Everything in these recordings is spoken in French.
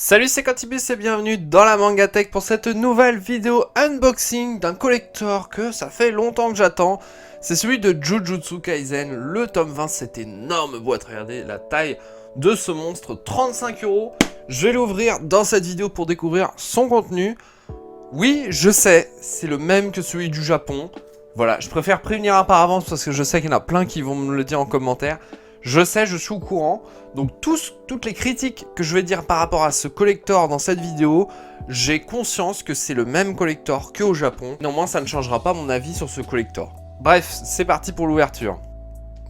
Salut, c'est Quantibus et bienvenue dans la Manga Tech pour cette nouvelle vidéo unboxing d'un collector que ça fait longtemps que j'attends. C'est celui de Jujutsu Kaisen, le tome 20, cette énorme boîte. Regardez la taille de ce monstre, 35 €. Je vais l'ouvrir dans cette vidéo pour découvrir son contenu. Oui, je sais, c'est le même que celui du Japon. Voilà, je préfère prévenir par avance parce que je sais qu'il y en a plein qui vont me le dire en commentaire. Je sais, je suis au courant. Donc toutes les critiques que je vais dire par rapport à ce collector dans cette vidéo, j'ai conscience que c'est le même collector qu'au Japon. Néanmoins, ça ne changera pas mon avis sur ce collector. Bref, c'est parti pour l'ouverture.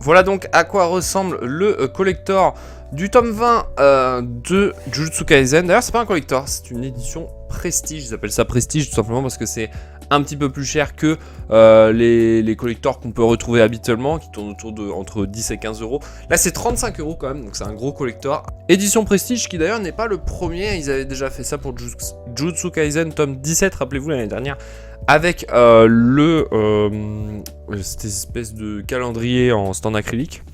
Voilà donc à quoi ressemble le collector du tome 20 de Jujutsu Kaisen. D'ailleurs, c'est pas un collector, c'est une édition prestige. Ils appellent ça prestige tout simplement parce que c'est un petit peu plus cher que les collectors qu'on peut retrouver habituellement, qui tournent autour de entre 10 et 15 €. Là, c'est 35 € quand même, donc c'est un gros collector. Édition prestige qui d'ailleurs n'est pas le premier. Ils avaient déjà fait ça pour Jujutsu Kaisen tome 17, rappelez-vous, l'année dernière, avec cette espèce de calendrier en stand acrylique.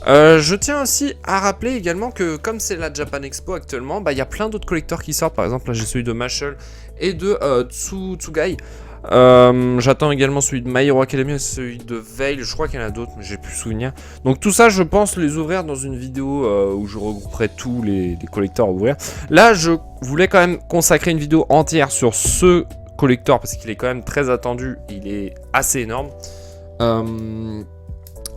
Je tiens aussi à rappeler également que comme c'est la Japan Expo actuellement, il y a plein d'autres collectors qui sortent. Par exemple, là j'ai celui de Mashle et de Tsugai. J'attends également celui de My Hero Academia et celui de Veil. Je crois qu'il y en a d'autres, mais j'ai plus souvenir. Donc tout ça, je pense les ouvrir dans une vidéo où je regrouperai tous les collectors à ouvrir. Là, je voulais quand même consacrer une vidéo entière sur ce collector parce qu'il est quand même très attendu. Il est assez énorme. Bon,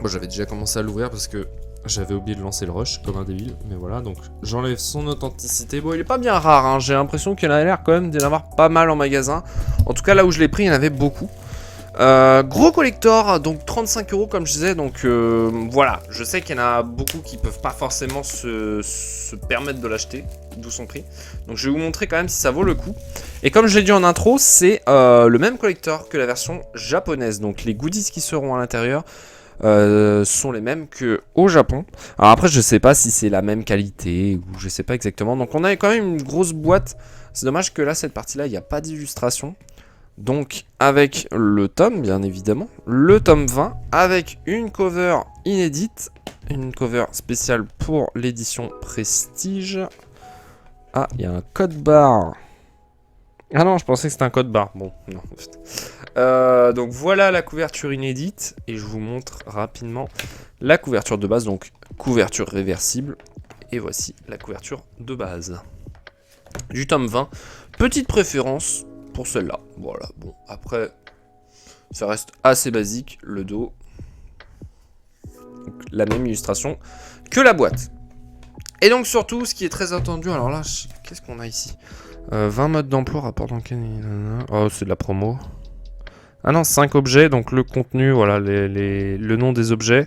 j'avais déjà commencé à l'ouvrir parce que j'avais oublié de lancer le rush comme un débile, mais voilà, donc j'enlève son authenticité. Bon, il est pas bien rare, hein. J'ai l'impression qu'il en a l'air quand même d'en avoir pas mal en magasin. En tout cas, là où je l'ai pris, il y en avait beaucoup. Gros collector, donc 35 € comme je disais, donc voilà, je sais qu'il y en a beaucoup qui peuvent pas forcément se permettre de l'acheter, d'où son prix. Donc je vais vous montrer quand même si ça vaut le coup. Et comme je l'ai dit en intro, c'est le même collector que la version japonaise, donc les goodies qui seront à l'intérieur sont les mêmes que au Japon. Alors après je sais pas si c'est la même qualité ou je sais pas exactement. Donc on a quand même une grosse boîte. C'est dommage que là cette partie là il n'y a pas d'illustration. Donc avec le tome bien évidemment, le tome 20 avec une cover inédite, une cover spéciale pour l'édition Prestige. Ah, il y a un code barre. Ah non, je pensais que c'était un code barre. Bon, non en fait. Donc voilà la couverture inédite et je vous montre rapidement la couverture de base, donc couverture réversible, et voici la couverture de base du tome 20. Petite préférence pour celle-là, voilà. Bon, après ça reste assez basique, le dos, donc, la même illustration que la boîte. Et donc surtout ce qui est très attendu, alors là qu'est-ce qu'on a ici, 20 modes d'emploi, rapport d'enquête, oh c'est de la promo. Ah non, 5 objets, donc le contenu, voilà, le nom des objets.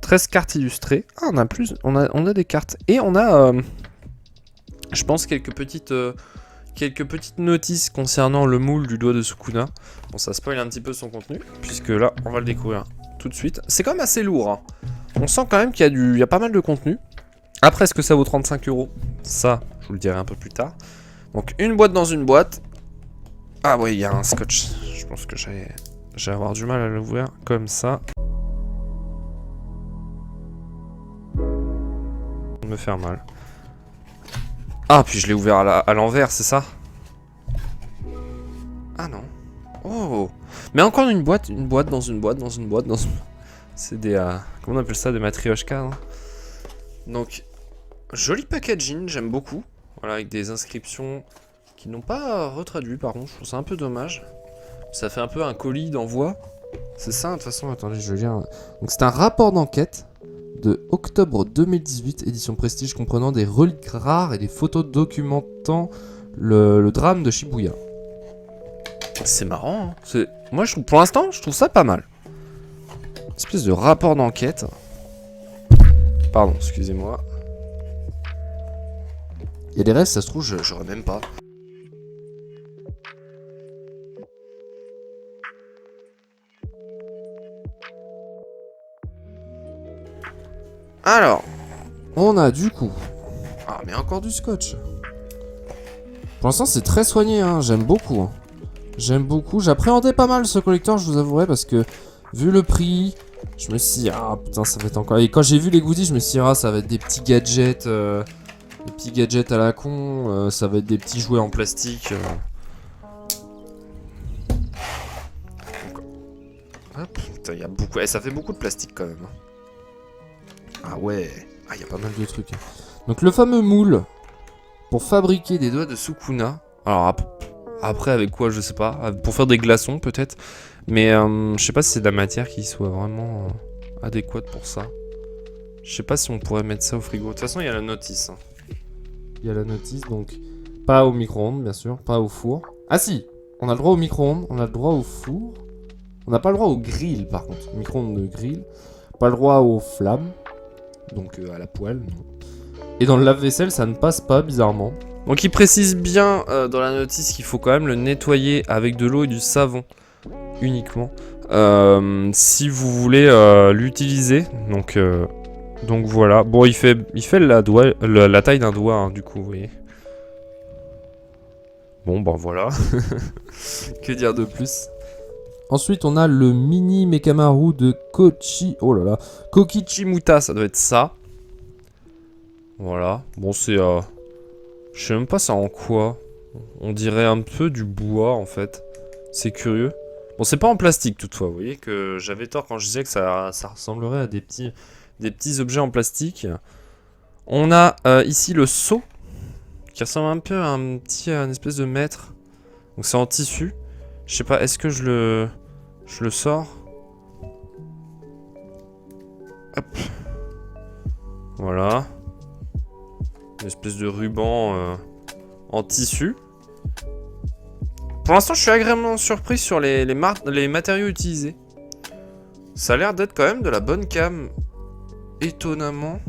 13 cartes illustrées. Ah, on a plus, on a des cartes. Et on a, je pense, quelques petites notices concernant le moule du doigt de Sukuna. Bon, ça spoil un petit peu son contenu, puisque là, on va le découvrir tout de suite. C'est quand même assez lourd, hein. On sent quand même qu'il y a pas mal de contenu. Après, est-ce que ça vaut 35 €? Ça, je vous le dirai un peu plus tard. Donc, une boîte dans une boîte. Ah oui, il y a un scotch. Je pense que j'ai avoir du mal à l'ouvrir comme ça. Me faire mal. Ah, puis je l'ai ouvert à l'envers, c'est ça? Ah non. Oh. Mais encore une boîte dans une boîte dans une boîte dans une... C'est des... comment on appelle ça? Des matryoshka, hein. Donc, joli packaging, j'aime beaucoup. Voilà, avec des inscriptions qui n'ont pas retraduit par contre, je trouve ça un peu dommage. Ça fait un peu un colis d'envoi. C'est ça, de toute façon, attendez, je vais lire. Donc c'est un rapport d'enquête de octobre 2018, édition Prestige, comprenant des reliques rares et des photos documentant le drame de Shibuya. C'est marrant, hein. Moi, pour l'instant, je trouve ça pas mal. Une espèce de rapport d'enquête. Pardon, excusez-moi. Il y a des restes, ça se trouve, j'aurais même pas. Alors, on a du coup... Ah, mais encore du scotch. Pour l'instant, c'est très soigné, hein. J'aime beaucoup. Hein. J'aime beaucoup. J'appréhendais pas mal ce collector, je vous avouerai, parce que vu le prix, je me suis dit, ah putain, ça va être encore... Et quand j'ai vu les goodies, je me suis dit, ah, ça va être des petits gadgets Des petits gadgets à la con, ça va être des petits jouets en plastique. Donc, hop, putain, y a beaucoup... ça fait beaucoup de plastique quand même. Ah ouais, ah, y a pas mal de trucs. Donc le fameux moule pour fabriquer des doigts de Sukuna. Alors après avec quoi je sais pas, pour faire des glaçons peut-être. Mais je sais pas si c'est de la matière qui soit vraiment adéquate pour ça. Je sais pas si on pourrait mettre ça au frigo. De toute façon il y a la notice. Il y a la notice donc pas au micro-ondes bien sûr, pas au four. Ah si, on a le droit au micro-ondes, on a le droit au four. On n'a pas le droit au grill par contre, micro-ondes de grill. Pas le droit aux flammes, donc à la poêle. Non. Et dans le lave-vaisselle ça ne passe pas bizarrement. Donc il précise bien dans la notice qu'il faut quand même le nettoyer avec de l'eau et du savon uniquement si vous voulez l'utiliser. Donc voilà. Bon il fait la taille d'un doigt hein, du coup vous voyez. Bon bah voilà. Que dire de plus. Ensuite on a le mini Mekamaru de Kokichimuta, ça doit être ça. Voilà. Bon c'est je sais même pas ça en quoi. On dirait un peu du bois en fait. C'est curieux. Bon c'est pas en plastique toutefois. Vous voyez que j'avais tort quand je disais que ça ressemblerait à des petits objets en plastique. On a ici le seau. Qui ressemble un peu à une espèce de mètre. Donc c'est en tissu. Je sais pas, est-ce que je le sors? Hop. Voilà. Une espèce de ruban en tissu. Pour l'instant, je suis agréablement surpris sur les matériaux utilisés. Ça a l'air d'être quand même de la bonne cam. Étonnamment.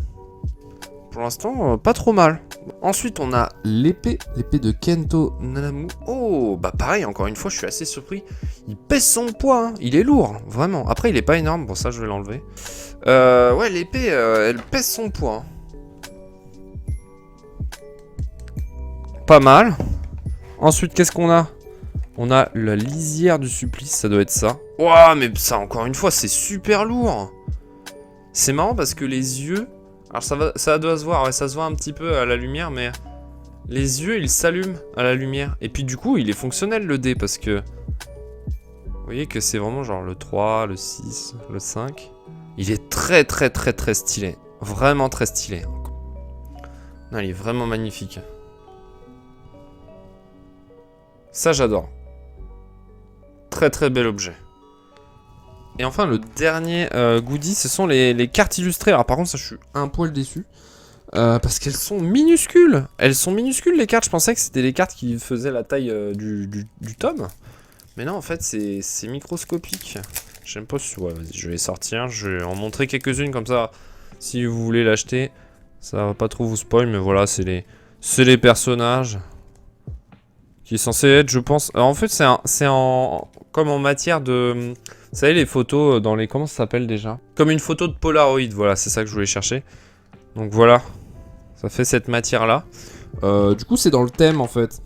Pour l'instant, pas trop mal. Ensuite, on a l'épée de Kento Nanamu. Oh, bah pareil, encore une fois, je suis assez surpris. Il pèse son poids, hein. Il est lourd, vraiment. Après, il est pas énorme, bon ça, je vais l'enlever. Ouais, l'épée, elle pèse son poids. Hein. Pas mal. Ensuite, qu'est-ce qu'on a? On a la lisière du supplice, ça doit être ça. Ouah, mais ça, encore une fois, c'est super lourd. C'est marrant parce que les yeux... Alors ça doit se voir, ouais, ça se voit un petit peu à la lumière, mais... Les yeux, ils s'allument à la lumière. Et puis du coup, il est fonctionnel le dé, parce que... Vous voyez que c'est vraiment genre le 3, le 6, le 5. Il est très très très très stylé. Vraiment très stylé. Non, il est vraiment magnifique. Ça, j'adore. Très très bel objet. Et enfin, le dernier goodie, ce sont les cartes illustrées. Alors par contre, ça, je suis un poil déçu. Parce qu'elles sont minuscules. Elles sont minuscules, les cartes. Je pensais que c'était les cartes qui faisaient la taille du tome. Mais non, en fait, c'est microscopique. J'aime pas si... Ouais, vas-y, je vais les sortir. Je vais en montrer quelques-unes comme ça. Si vous voulez l'acheter, ça va pas trop vous spoil. Mais voilà, c'est les personnages... Qui est censé être, je pense... Alors, en fait, c'est comme en matière de... Vous savez, les photos dans les... Comment ça s'appelle déjà? Comme une photo de Polaroid, voilà, c'est ça que je voulais chercher. Donc voilà, ça fait cette matière-là. Du coup, c'est dans le thème, en fait.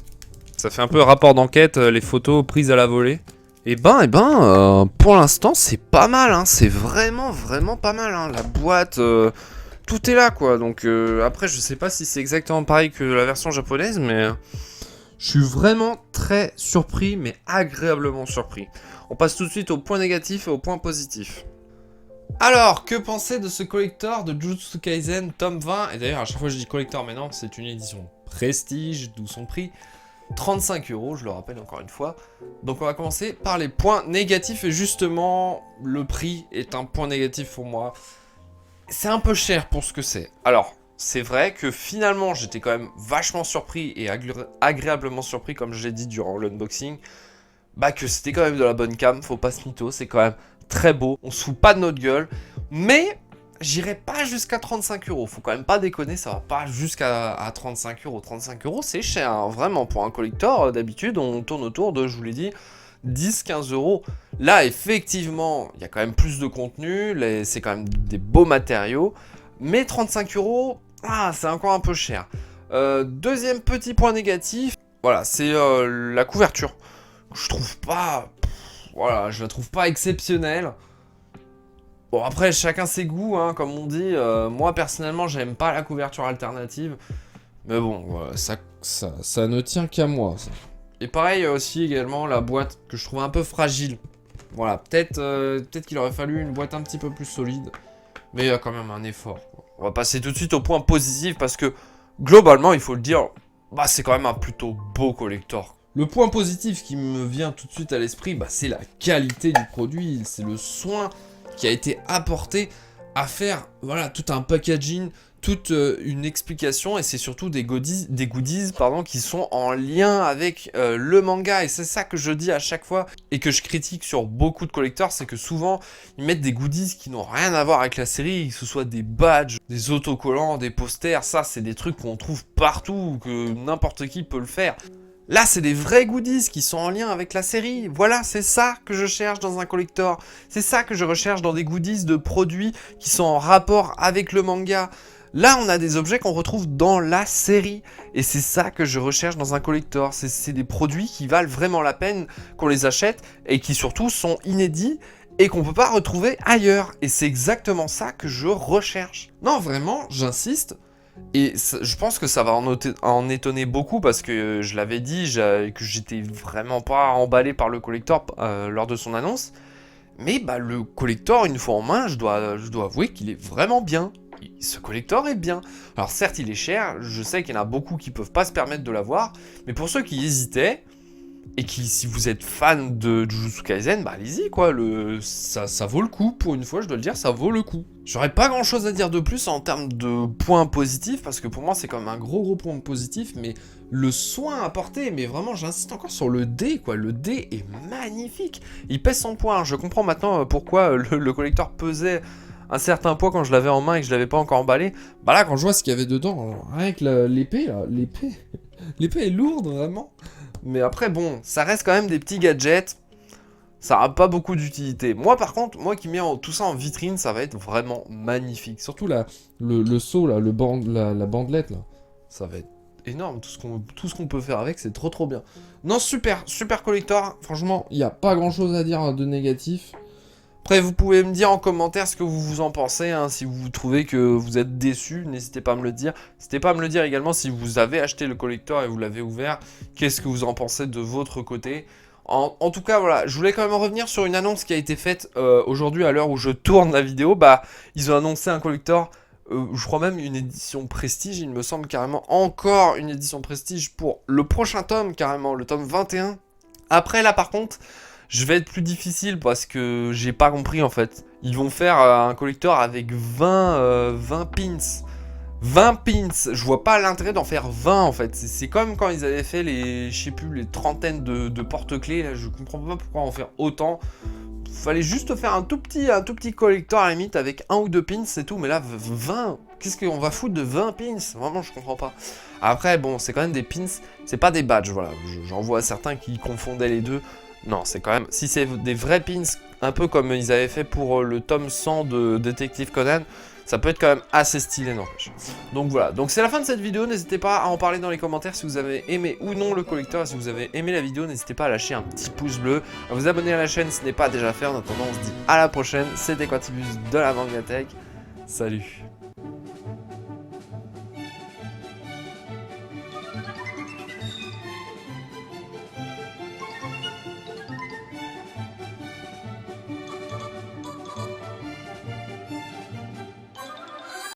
Ça fait un peu rapport d'enquête, les photos prises à la volée. Et pour l'instant, c'est pas mal, hein. C'est vraiment, vraiment pas mal, hein. La boîte... tout est là, quoi. Donc, après, je sais pas si c'est exactement pareil que la version japonaise, mais... Je suis vraiment très surpris, mais agréablement surpris. On passe tout de suite au point négatif et au point positif. Alors, que penser de ce collector de Jujutsu Kaisen tome 20? Et d'ailleurs, à chaque fois je dis collector, mais non, c'est une édition prestige, d'où son prix. 35 €, je le rappelle encore une fois. Donc on va commencer par les points négatifs, et justement, le prix est un point négatif pour moi. C'est un peu cher pour ce que c'est. Alors... C'est vrai que finalement, j'étais quand même vachement surpris et agréablement surpris, comme je l'ai dit durant l'unboxing, bah que c'était quand même de la bonne cam, faut pas se mytho, c'est quand même très beau, on se fout pas de notre gueule, mais j'irai pas jusqu'à 35 €, faut quand même pas déconner, ça va pas jusqu'à 35 €. 35 € c'est cher, hein, vraiment, pour un collector, d'habitude on tourne autour de, je vous l'ai dit, 10-15 €. Là, effectivement, il y a quand même plus de contenu, c'est quand même des beaux matériaux, mais 35 €, c'est encore un peu cher. Deuxième petit point négatif, voilà, c'est la couverture. Je trouve pas... voilà, je la trouve pas exceptionnelle. Bon, après, chacun ses goûts, hein, comme on dit. Moi, personnellement, j'aime pas la couverture alternative. Mais bon, voilà, ça ne tient qu'à moi, ça. Et pareil, aussi également la boîte que je trouve un peu fragile. Voilà, peut-être qu'il aurait fallu une boîte un petit peu plus solide. Mais il y a quand même un effort. On va passer tout de suite au point positif parce que, globalement, il faut le dire, bah, c'est quand même un plutôt beau collector. Le point positif qui me vient tout de suite à l'esprit, bah, c'est la qualité du produit. C'est le soin qui a été apporté à faire, voilà, tout un packaging, toute une explication, et c'est surtout des goodies, pardon, qui sont en lien avec le manga, et c'est ça que je dis à chaque fois, et que je critique sur beaucoup de collecteurs, c'est que souvent, ils mettent des goodies qui n'ont rien à voir avec la série, que ce soit des badges, des autocollants, des posters, ça c'est des trucs qu'on trouve partout, que n'importe qui peut le faire. Là, c'est des vrais goodies qui sont en lien avec la série. Voilà, c'est ça que je cherche dans un collector. C'est ça que je recherche dans des goodies de produits qui sont en rapport avec le manga. Là, on a des objets qu'on retrouve dans la série. Et c'est ça que je recherche dans un collector. C'est des produits qui valent vraiment la peine qu'on les achète et qui surtout sont inédits et qu'on peut pas retrouver ailleurs. Et c'est exactement ça que je recherche. Non, vraiment, j'insiste. Et je pense que ça va en étonner beaucoup parce que je l'avais dit, que j'étais vraiment pas emballé par le collector lors de son annonce. Mais bah, le collector, une fois en main, je dois avouer qu'il est vraiment bien. Ce collector est bien. Alors certes, il est cher, je sais qu'il y en a beaucoup qui peuvent pas se permettre de l'avoir, mais pour ceux qui hésitaient, et qui, si vous êtes fan de Jujutsu Kaisen, bah allez-y quoi, ça vaut le coup, pour une fois je dois le dire, ça vaut le coup. J'aurais pas grand chose à dire de plus en termes de points positifs, parce que pour moi c'est quand même un gros point positif, mais le soin apporté, mais vraiment j'insiste encore sur le dé quoi, le dé est magnifique. Il pèse 100 points, je comprends maintenant pourquoi le collector pesait un certain poids quand je l'avais en main et que je l'avais pas encore emballé. Bah là quand je vois ce qu'il y avait dedans, rien que l'épée là, l'épée est lourde vraiment. Mais après, bon, ça reste quand même des petits gadgets. Ça n'a pas beaucoup d'utilité. Moi, par contre, moi qui mets tout ça en vitrine, ça va être vraiment magnifique. Surtout le seau, là, la bandelette, là. Ça va être énorme. Tout ce qu'on peut faire avec, c'est trop bien. Non, super collector. Franchement, il n'y a pas grand-chose à dire de négatif. Après, vous pouvez me dire en commentaire ce que vous en pensez, hein, si vous trouvez que vous êtes déçu, n'hésitez pas à me le dire. N'hésitez pas à me le dire également si vous avez acheté le collector et vous l'avez ouvert, qu'est-ce que vous en pensez de votre côté. En tout cas, voilà, je voulais quand même revenir sur une annonce qui a été faite aujourd'hui à l'heure où je tourne la vidéo. Bah, ils ont annoncé un collector, je crois même une édition prestige, il me semble carrément encore une édition prestige pour le prochain tome, carrément, le tome 21. Après, là, par contre... je vais être plus difficile parce que j'ai pas compris en fait. Ils vont faire un collector avec 20 pins. 20 pins, je vois pas l'intérêt d'en faire 20 en fait. C'est comme quand ils avaient fait les, je sais plus, les trentaines de porte-clés. Là, je comprends pas pourquoi en faire autant. Fallait juste faire un tout petit collector à la limite avec 1 ou 2 pins, c'est tout. Mais là, 20, qu'est-ce qu'on va foutre de 20 pins? Vraiment, je comprends pas. Après, bon, c'est quand même des pins, c'est pas des badges, voilà. J'en vois certains qui confondaient les deux. Non, c'est quand même... si c'est des vrais pins, un peu comme ils avaient fait pour le tome 100 de Détective Conan, ça peut être quand même assez stylé, n'empêche. Donc voilà, donc c'est la fin de cette vidéo, n'hésitez pas à en parler dans les commentaires si vous avez aimé ou non le collector. Si vous avez aimé la vidéo, n'hésitez pas à lâcher un petit pouce bleu, à vous abonner à la chaîne si ce n'est pas déjà fait. En attendant, on se dit à la prochaine, c'était Quantibus de la Mangatech. Salut.